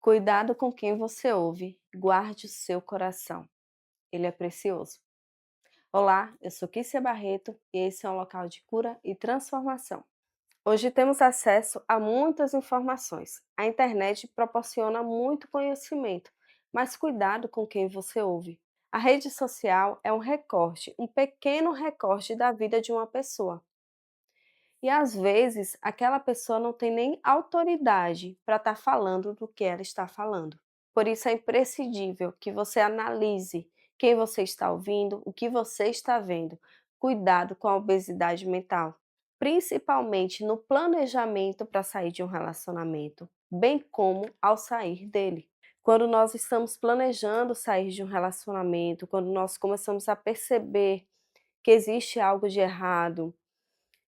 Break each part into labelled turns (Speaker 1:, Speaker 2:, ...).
Speaker 1: Cuidado com quem você ouve, guarde o seu coração, ele é precioso. Olá, eu sou Kícia Barreto e esse é um local de cura e transformação. Hoje temos acesso a muitas informações. A internet proporciona muito conhecimento, mas cuidado com quem você ouve. A rede social é um recorte, um pequeno recorte da vida de uma pessoa. E às vezes aquela pessoa não tem nem autoridade para estar falando do que ela está falando. Por isso é imprescindível que você analise quem você está ouvindo, o que você está vendo. Cuidado com a obesidade mental, principalmente no planejamento para sair de um relacionamento, bem como ao sair dele. Quando nós estamos planejando sair de um relacionamento, quando nós começamos a perceber que existe algo de errado,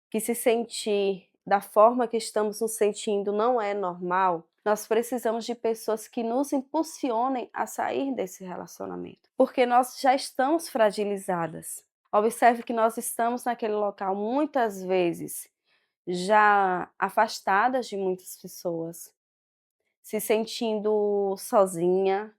Speaker 1: que se sentir da forma que estamos nos sentindo não é normal, nós precisamos de pessoas que nos impulsionem a sair desse relacionamento, porque nós já estamos fragilizadas. Observe que nós estamos naquele local muitas vezes já afastadas de muitas pessoas, se sentindo sozinha,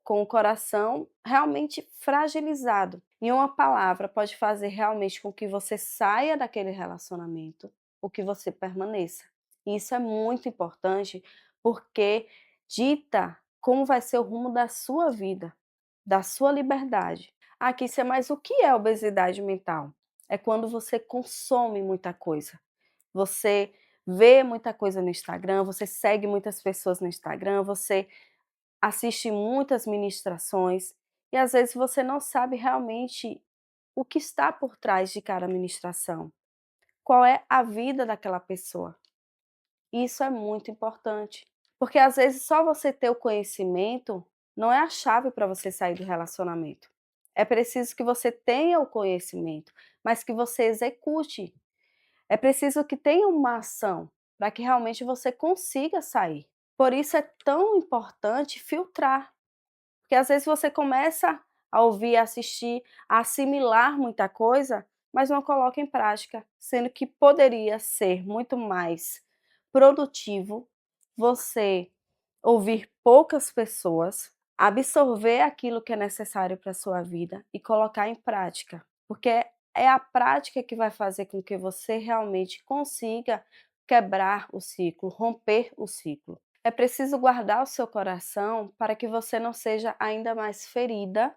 Speaker 1: com o coração realmente fragilizado. E uma palavra pode fazer realmente com que você saia daquele relacionamento ou que você permaneça. E isso é muito importante porque dita como vai ser o rumo da sua vida, da sua liberdade. Aqui, mas o que é obesidade mental? É quando você consome muita coisa. Você vê muita coisa no Instagram, você segue muitas pessoas no Instagram, você assiste muitas ministrações e às vezes você não sabe realmente o que está por trás de cada ministração, qual é a vida daquela pessoa. Isso é muito importante, porque às vezes só você ter o conhecimento não é a chave para você sair do relacionamento. É preciso que você tenha o conhecimento, mas que você execute. É preciso que tenha uma ação para que realmente você consiga sair. Por isso é tão importante filtrar. Porque às vezes você começa a ouvir, a assistir, a assimilar muita coisa, mas não coloca em prática, sendo que poderia ser muito mais produtivo você ouvir poucas pessoas, absorver aquilo que é necessário para a sua vida e colocar em prática, porque é a prática que vai fazer com que você realmente consiga quebrar o ciclo, romper o ciclo. É preciso guardar o seu coração para que você não seja ainda mais ferida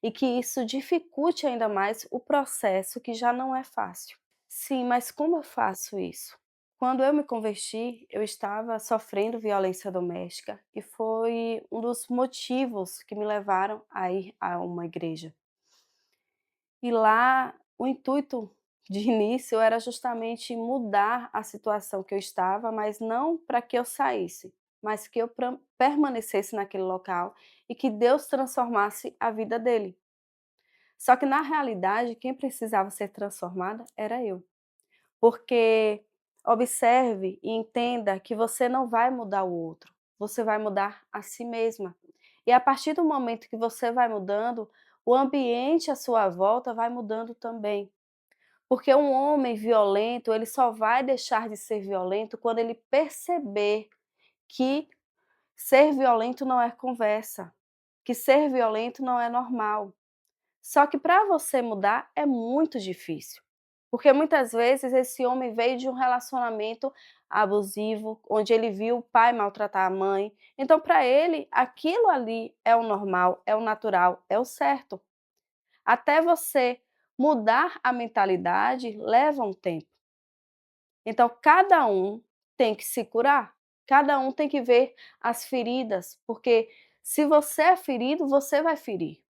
Speaker 1: e que isso dificulte ainda mais o processo que já não é fácil. Sim, mas como eu faço isso? Quando eu me converti, eu estava sofrendo violência doméstica e foi um dos motivos que me levaram a ir a uma igreja. E lá o intuito de início era justamente mudar a situação que eu estava, mas não para que eu saísse, mas que eu permanecesse naquele local e que Deus transformasse a vida dele. Só que na realidade, quem precisava ser transformada era eu. Porque observe e entenda que você não vai mudar o outro, você vai mudar a si mesma. E a partir do momento que você vai mudando, o ambiente à sua volta vai mudando também. Porque um homem violento, ele só vai deixar de ser violento quando ele perceber que ser violento não é conversa, que ser violento não é normal. Só que para você mudar é muito difícil, porque muitas vezes esse homem veio de um relacionamento abusivo, onde ele viu o pai maltratar a mãe, então para ele aquilo ali é o normal, é o natural, é o certo. Até você mudar a mentalidade leva um tempo. Então cada um tem que se curar, cada um tem que ver as feridas, porque se você é ferido, você vai ferir.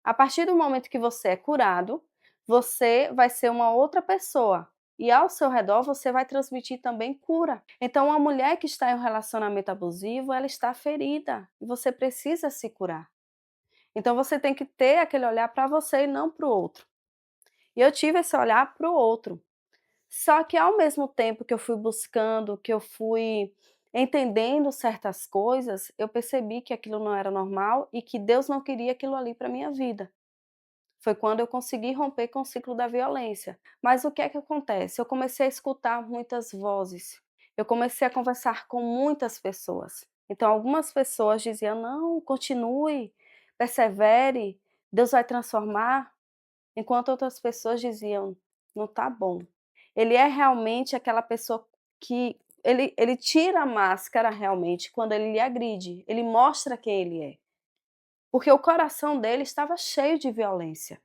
Speaker 1: A partir do momento que você é curado, você vai ser uma outra pessoa. E ao seu redor você vai transmitir também cura. Então, uma mulher que está em um relacionamento abusivo, ela está ferida e você precisa se curar. Então, você tem que ter aquele olhar para você e não para o outro. E eu tive esse olhar para o outro. Só que ao mesmo tempo que eu fui buscando, que eu fui entendendo certas coisas, eu percebi que aquilo não era normal e que Deus não queria aquilo ali para minha vida. Foi quando eu consegui romper com o ciclo da violência. Mas o que é que acontece? Eu comecei a escutar muitas vozes, eu comecei a conversar com muitas pessoas. Então algumas pessoas diziam: "Não, continue, persevere, Deus vai transformar", enquanto outras pessoas diziam: "Não tá bom". Ele é realmente aquela pessoa que ele tira a máscara realmente quando ele lhe agride, ele mostra quem ele é, porque o coração dele estava cheio de violência,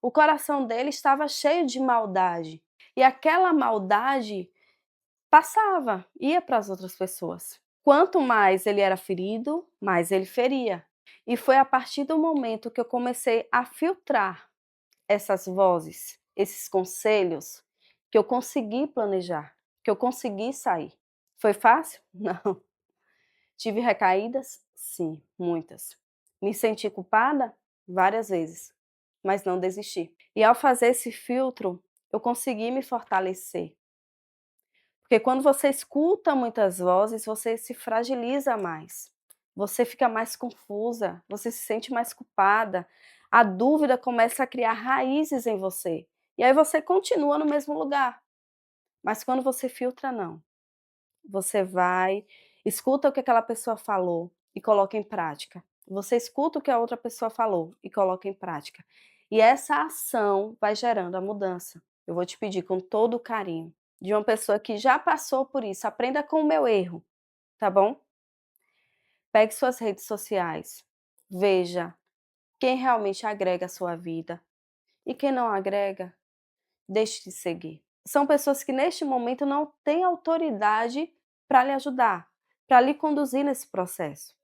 Speaker 1: o coração dele estava cheio de maldade, e aquela maldade passava, ia para as outras pessoas. Quanto mais ele era ferido, mais ele feria. E foi a partir do momento que eu comecei a filtrar essas vozes, esses conselhos, que eu consegui planejar, que eu consegui sair. Foi fácil? Não. Tive recaídas? Sim, muitas. Me senti culpada? Várias vezes, mas não desisti. E ao fazer esse filtro, eu consegui me fortalecer. Porque quando você escuta muitas vozes, você se fragiliza mais, você fica mais confusa, você se sente mais culpada, a dúvida começa a criar raízes em você, e aí você continua no mesmo lugar. Mas quando você filtra, não. Você vai, escuta o que aquela pessoa falou e coloca em prática. Você escuta o que a outra pessoa falou e coloca em prática. E essa ação vai gerando a mudança. Eu vou te pedir com todo o carinho, de uma pessoa que já passou por isso, aprenda com o meu erro, tá bom? Pegue suas redes sociais, veja quem realmente agrega a sua vida e quem não agrega, deixe de seguir. São pessoas que neste momento não têm autoridade para lhe ajudar, para lhe conduzir nesse processo.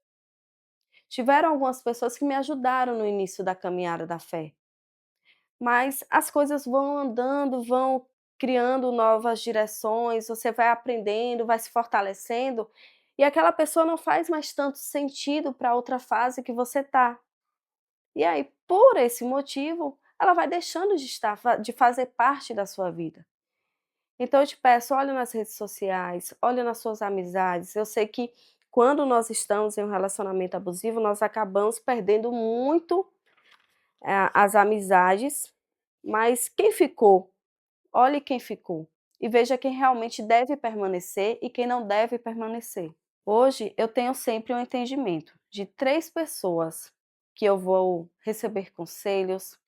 Speaker 1: Tiveram algumas pessoas que me ajudaram no início da caminhada da fé, mas as coisas vão andando, vão criando novas direções, você vai aprendendo, vai se fortalecendo, e aquela pessoa não faz mais tanto sentido para outra fase que você está. E aí, por esse motivo, ela vai deixando de de fazer parte da sua vida. Então eu te peço, olha nas redes sociais, olha nas suas amizades. Eu sei que quando nós estamos em um relacionamento abusivo, nós acabamos perdendo muito, as amizades, mas quem ficou, olhe quem ficou e veja quem realmente deve permanecer e quem não deve permanecer. Hoje eu tenho sempre um entendimento de 3 pessoas que eu vou receber conselhos,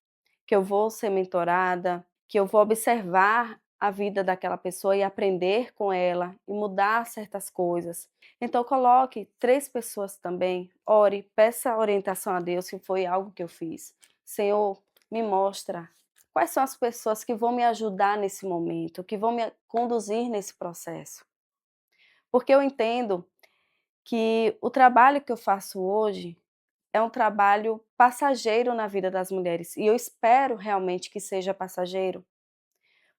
Speaker 1: que eu vou ser mentorada, que eu vou observar a vida daquela pessoa e aprender com ela e mudar certas coisas. Então coloque 3 pessoas também, ore, peça orientação a Deus se foi algo que eu fiz. Senhor, me mostra quais são as pessoas que vão me ajudar nesse momento, que vão me conduzir nesse processo. Porque eu entendo que o trabalho que eu faço hoje é um trabalho passageiro na vida das mulheres, e eu espero realmente que seja passageiro,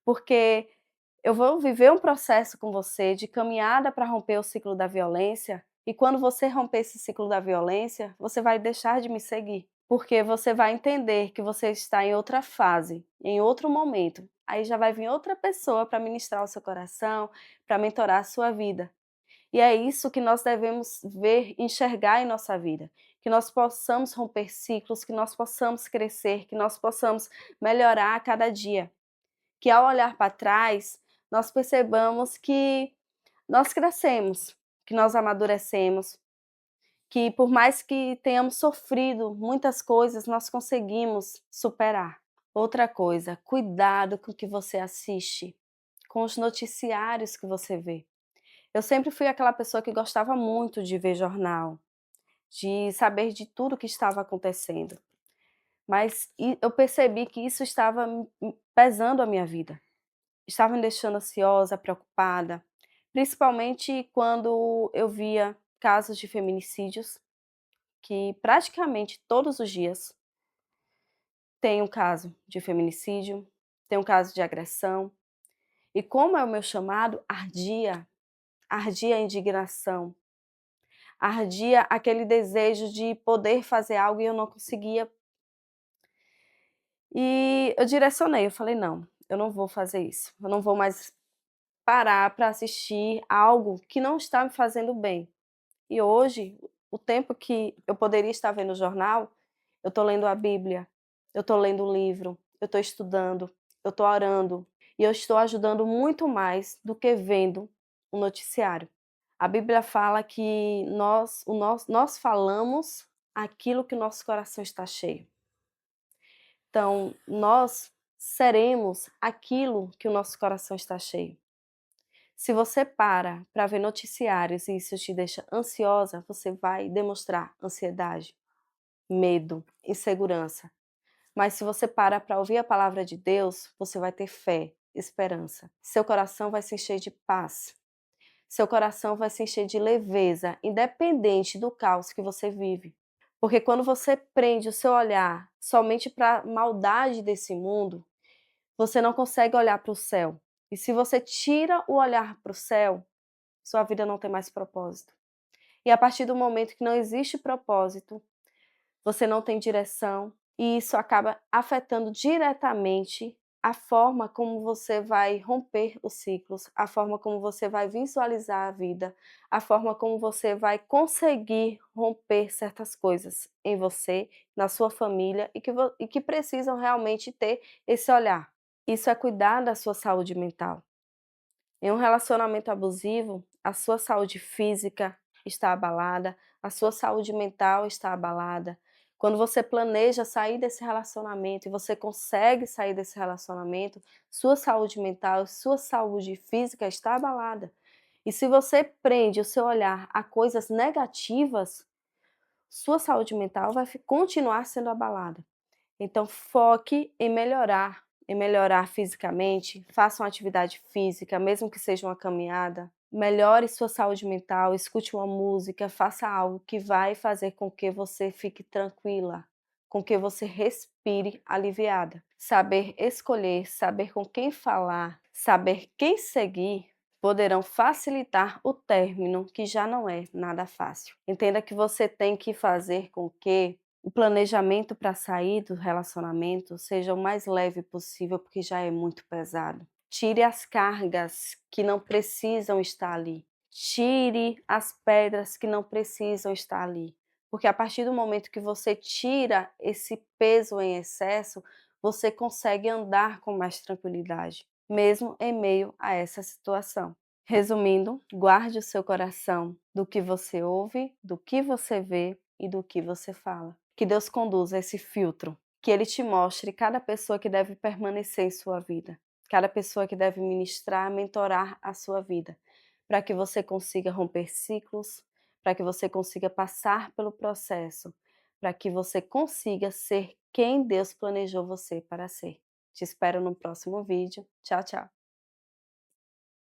Speaker 1: porque eu vou viver um processo com você de caminhada para romper o ciclo da violência, e quando você romper esse ciclo da violência, você vai deixar de me seguir, porque você vai entender que você está em outra fase, em outro momento. Aí já vai vir outra pessoa para ministrar o seu coração, para mentorar a sua vida. E é isso que nós devemos ver, enxergar em nossa vida, que nós possamos romper ciclos, que nós possamos crescer, que nós possamos melhorar a cada dia. Que ao olhar para trás, nós percebamos que nós crescemos, que nós amadurecemos, que por mais que tenhamos sofrido muitas coisas, nós conseguimos superar. Outra coisa, cuidado com o que você assiste, com os noticiários que você vê. Eu sempre fui aquela pessoa que gostava muito de ver jornal, de saber de tudo que estava acontecendo, mas eu percebi que isso estava pesando a minha vida, estava me deixando ansiosa, preocupada, principalmente quando eu via casos de feminicídios, que praticamente todos os dias tem um caso de feminicídio, tem um caso de agressão, e como é o meu chamado, ardia a indignação, ardia aquele desejo de poder fazer algo e eu não conseguia. E eu direcionei, eu falei: "Não, eu não vou fazer isso, eu não vou mais parar para assistir algo que não está me fazendo bem". E hoje, o tempo que eu poderia estar vendo o jornal, eu estou lendo a Bíblia, eu estou lendo um livro, eu estou estudando, eu estou orando, e eu estou ajudando muito mais do que vendo um noticiário. A Bíblia fala que nós falamos aquilo que o nosso coração está cheio. Então, nós seremos aquilo que o nosso coração está cheio. Se você para ver noticiários e isso te deixa ansiosa, você vai demonstrar ansiedade, medo, insegurança. Mas se você para ouvir a palavra de Deus, você vai ter fé, esperança. Seu coração vai se encher de paz. Seu coração vai se encher de leveza, independente do caos que você vive. Porque quando você prende o seu olhar somente para a maldade desse mundo, você não consegue olhar para o céu. E se você tira o olhar para o céu, sua vida não tem mais propósito. E a partir do momento que não existe propósito, você não tem direção, e isso acaba afetando diretamente a forma como você vai romper os ciclos, a forma como você vai visualizar a vida, a forma como você vai conseguir romper certas coisas em você, na sua família e que precisam realmente ter esse olhar. Isso é cuidar da sua saúde mental. Em um relacionamento abusivo, a sua saúde física está abalada, a sua saúde mental está abalada. Quando você planeja sair desse relacionamento e você consegue sair desse relacionamento, sua saúde mental, sua saúde física está abalada. E se você prende o seu olhar a coisas negativas, sua saúde mental vai continuar sendo abalada. Então foque em melhorar fisicamente, faça uma atividade física, mesmo que seja uma caminhada, melhore sua saúde mental, escute uma música, faça algo que vai fazer com que você fique tranquila, com que você respire aliviada. Saber escolher, saber com quem falar, saber quem seguir poderão facilitar o término, que já não é nada fácil. Entenda que você tem que fazer com que o planejamento para sair do relacionamento seja o mais leve possível, porque já é muito pesado. Tire as cargas que não precisam estar ali. Tire as pedras que não precisam estar ali. Porque a partir do momento que você tira esse peso em excesso, você consegue andar com mais tranquilidade, mesmo em meio a essa situação. Resumindo, guarde o seu coração do que você ouve, do que você vê e do que você fala. Que Deus conduza esse filtro, que Ele te mostre cada pessoa que deve permanecer em sua vida, cada pessoa que deve ministrar, mentorar a sua vida, para que você consiga romper ciclos, para que você consiga passar pelo processo, para que você consiga ser quem Deus planejou você para ser. Te espero no próximo vídeo. Tchau, tchau.